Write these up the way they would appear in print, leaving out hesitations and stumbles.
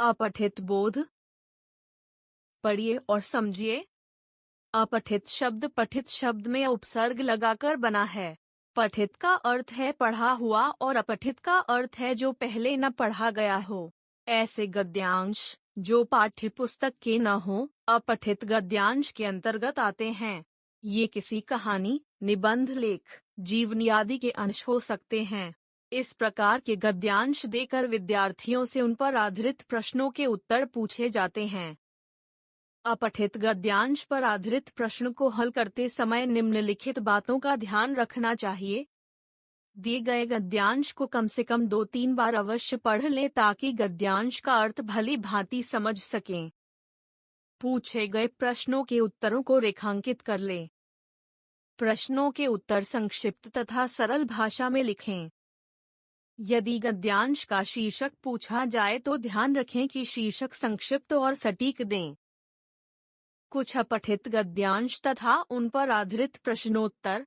अपठित बोध। पढ़िए और समझिए। अपठित शब्द पठित शब्द में उपसर्ग लगाकर बना है। पठित का अर्थ है पढ़ा हुआ और अपठित का अर्थ है जो पहले न पढ़ा गया हो। ऐसे गद्यांश जो पाठ्य पुस्तक के न हो, अपठित गद्यांश के अंतर्गत आते हैं। ये किसी कहानी, निबंध लेख, जीवनी आदि के अंश हो सकते हैं। इस प्रकार के गद्यांश देकर विद्यार्थियों से उन पर आधारित प्रश्नों के उत्तर पूछे जाते हैं। अपठित गद्यांश पर आधारित प्रश्न को हल करते समय निम्नलिखित बातों का ध्यान रखना चाहिए। दिए गए गद्यांश को कम से कम 2-3 बार अवश्य पढ़ लें ताकि गद्यांश का अर्थ भली भांति समझ सकें। पूछे गए प्रश्नों के उत्तरों को रेखांकित कर लें। प्रश्नों के उत्तर संक्षिप्त तथा सरल भाषा में लिखें। यदि गद्यांश का शीर्षक पूछा जाए तो ध्यान रखें कि शीर्षक संक्षिप्त और सटीक दें। कुछ अपठित गद्यांश तथा उन पर आधारित प्रश्नोत्तर।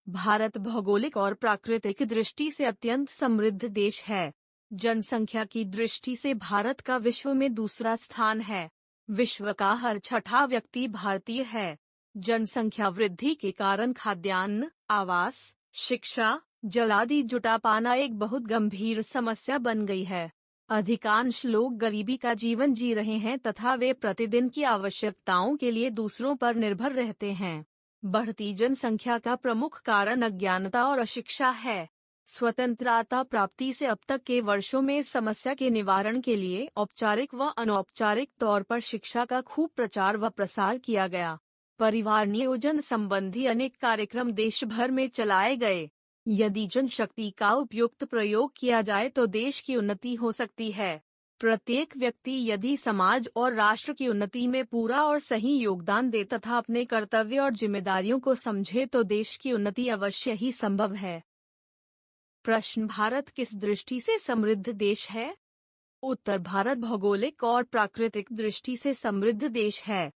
भारत भौगोलिक और प्राकृतिक दृष्टि से अत्यंत समृद्ध देश है। जनसंख्या की दृष्टि से भारत का विश्व में दूसरा स्थान है। विश्व का हर छठा व्यक्ति भारतीय है। जनसंख्या वृद्धि के कारण खाद्यान्न, आवास, शिक्षा, जल आदि जुटा पाना एक बहुत गंभीर समस्या बन गई है। अधिकांश लोग गरीबी का जीवन जी रहे हैं तथा वे प्रतिदिन की आवश्यकताओं के लिए दूसरों पर निर्भर रहते हैं। बढ़ती जनसंख्या का प्रमुख कारण अज्ञानता और अशिक्षा है। स्वतंत्रता प्राप्ति से अब तक के वर्षों में इस समस्या के निवारण के लिए औपचारिक व अनौपचारिक तौर पर शिक्षा का खूब प्रचार व प्रसार किया गया। परिवार नियोजन संबंधी अनेक कार्यक्रम देश भर में चलाए गए। यदि जनशक्ति का उपयुक्त प्रयोग किया जाए तो देश की उन्नति हो सकती है। प्रत्येक व्यक्ति यदि समाज और राष्ट्र की उन्नति में पूरा और सही योगदान दे तथा अपने कर्तव्य और जिम्मेदारियों को समझे तो देश की उन्नति अवश्य ही संभव है। प्रश्न: भारत किस दृष्टि से समृद्ध देश है? उत्तर: भारत भौगोलिक और प्राकृतिक दृष्टि से समृद्ध देश है।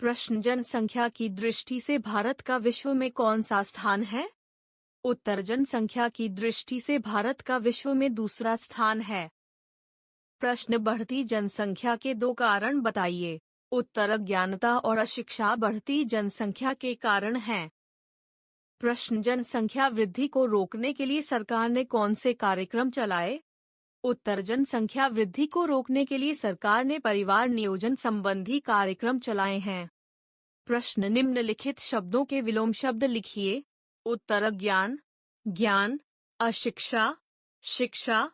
प्रश्न: जनसंख्या की दृष्टि से भारत का विश्व में कौन सा स्थान है? उत्तर: जनसंख्या की दृष्टि से भारत का विश्व में दूसरा स्थान है। प्रश्न: बढ़ती जनसंख्या के 2 कारण बताइए। उत्तर: अज्ञानता और अशिक्षा बढ़ती जनसंख्या के कारण हैं। प्रश्न: जनसंख्या वृद्धि को रोकने के लिए सरकार ने कौन से कार्यक्रम चलाए? उत्तर: जनसंख्या वृद्धि को रोकने के लिए सरकार ने परिवार नियोजन संबंधी कार्यक्रम चलाए हैं। प्रश्न: निम्नलिखित शब्दों के विलोम शब्द लिखिए। उत्तर: अज्ञान, ज्ञान, अशिक्षा, शिक्षा।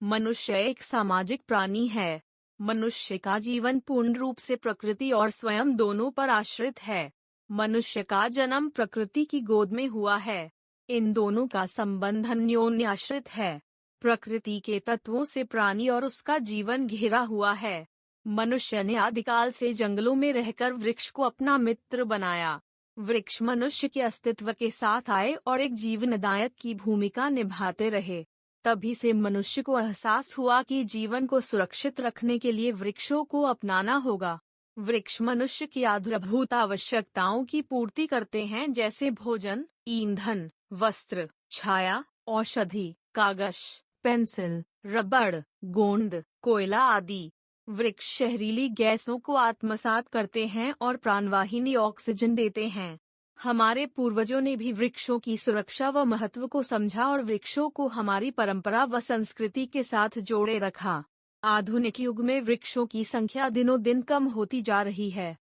मनुष्य एक सामाजिक प्राणी है। मनुष्य का जीवन पूर्ण रूप से प्रकृति और स्वयं दोनों पर आश्रित है। मनुष्य का जन्म प्रकृति की गोद में हुआ है। इन दोनों का संबंध अन्योन्याश्रित है। प्रकृति के तत्वों से प्राणी और उसका जीवन घिरा हुआ है। मनुष्य ने आदिकाल से जंगलों में रहकर वृक्ष को अपना मित्र बनाया। वृक्ष मनुष्य के अस्तित्व के साथ आए और एक जीवनदायक की भूमिका निभाते रहे। तभी से मनुष्य को एहसास हुआ कि जीवन को सुरक्षित रखने के लिए वृक्षों को अपनाना होगा। वृक्ष मनुष्य की आधारभूत आवश्यकताओं की पूर्ति करते हैं, जैसे भोजन, ईंधन, वस्त्र, छाया, औषधि, कागज, पेंसिल, रबड़, गोंद, कोयला आदि। वृक्ष शहरीली गैसों को आत्मसात करते हैं और प्राणवाहिनी ऑक्सीजन देते हैं। हमारे पूर्वजों ने भी वृक्षों की सुरक्षा व महत्व को समझा और वृक्षों को हमारी परंपरा व संस्कृति के साथ जोड़े रखा। आधुनिक युग में वृक्षों की संख्या दिनों दिन कम होती जा रही है।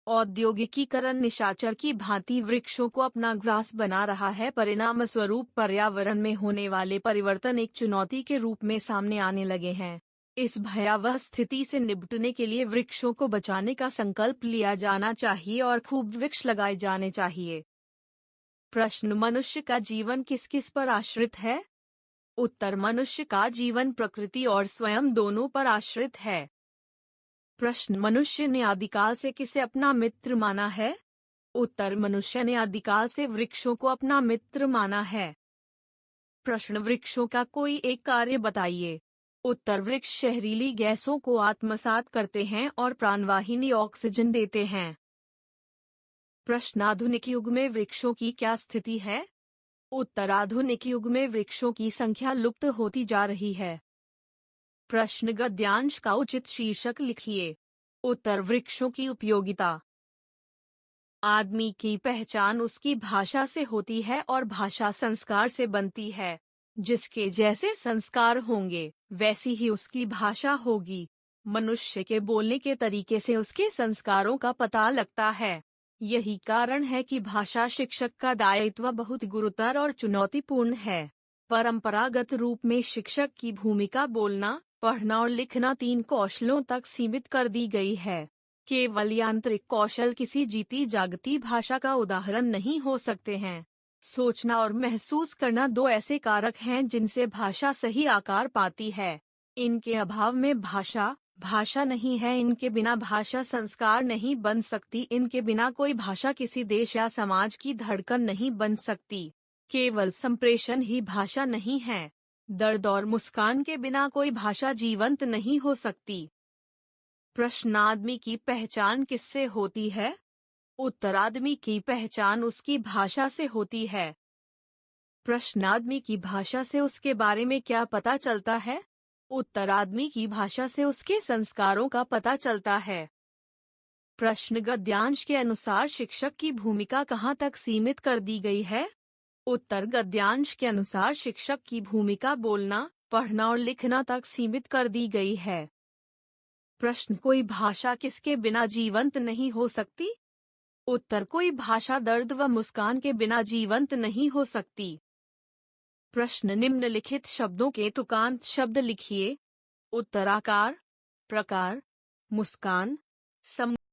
औद्योगिकीकरण निशाचर की भांति वृक्षों को अपना ग्रास बना रहा है। परिणाम स्वरूप पर्यावरण में होने वाले परिवर्तन एक चुनौती के रूप में सामने आने लगे हैं। इस भयावह स्थिति से निपटने के लिए वृक्षों को बचाने का संकल्प लिया जाना चाहिए और खूब वृक्ष लगाए जाने चाहिए। प्रश्न: मनुष्य का जीवन किस किस पर आश्रित है? उत्तर: मनुष्य का जीवन प्रकृति और स्वयं दोनों पर आश्रित है। प्रश्न: मनुष्य ने आदिकाल से किसे अपना मित्र माना है? उत्तर: मनुष्य ने आदिकाल से वृक्षों को अपना मित्र माना है। प्रश्न: वृक्षों का कोई एक कार्य बताइए। उत्तर: वृक्ष शहरीली गैसों को आत्मसात करते हैं और प्राणवाहिनी ऑक्सीजन देते हैं। प्रश्न: आधुनिक युग में वृक्षों की क्या स्थिति है? उत्तर: आधुनिक युग में वृक्षों की संख्या लुप्त होती जा रही है। प्रश्न गद्यांश का उचित शीर्षक लिखिए। उत्तर वृक्षों की उपयोगिता। आदमी की पहचान उसकी भाषा से होती है और भाषा संस्कार से बनती है। जिसके जैसे संस्कार होंगे वैसी ही उसकी भाषा होगी। मनुष्य के बोलने के तरीके से उसके संस्कारों का पता लगता है। यही कारण है कि भाषा शिक्षक का दायित्व बहुत गुरुतर और चुनौतीपूर्ण है। परंपरागत रूप में शिक्षक की भूमिका बोलना, पढ़ना और लिखना 3 कौशलों तक सीमित कर दी गई है। केवल यांत्रिक कौशल किसी जीती जागती भाषा का उदाहरण नहीं हो सकते हैं। सोचना और महसूस करना 2 ऐसे कारक हैं जिनसे भाषा सही आकार पाती है। इनके अभाव में भाषा भाषा नहीं है। इनके बिना भाषा संस्कार नहीं बन सकती। इनके बिना कोई भाषा किसी देश या समाज की धड़कन नहीं बन सकती। केवल संप्रेषण ही भाषा नहीं है। दर्द और मुस्कान के बिना कोई भाषा जीवंत नहीं हो सकती। प्रश्न आदमी की पहचान किससे होती है? उत्तर आदमी की पहचान उसकी भाषा से होती है। प्रश्न आदमी की भाषा से उसके बारे में क्या पता चलता है? उत्तर आदमी की भाषा से उसके संस्कारों का पता चलता है। प्रश्न गद्यांश के अनुसार शिक्षक की भूमिका कहाँ तक सीमित कर दी गई है? उत्तर गद्यांश के अनुसार शिक्षक की भूमिका बोलना, पढ़ना और लिखना तक सीमित कर दी गई है। प्रश्न कोई भाषा किसके बिना जीवंत नहीं हो सकती? उत्तर कोई भाषा दर्द व मुस्कान के बिना जीवंत नहीं हो सकती। प्रश्न निम्नलिखित शब्दों के तुकांत शब्द लिखिए। उत्तर आकार, प्रकार, मुस्कान,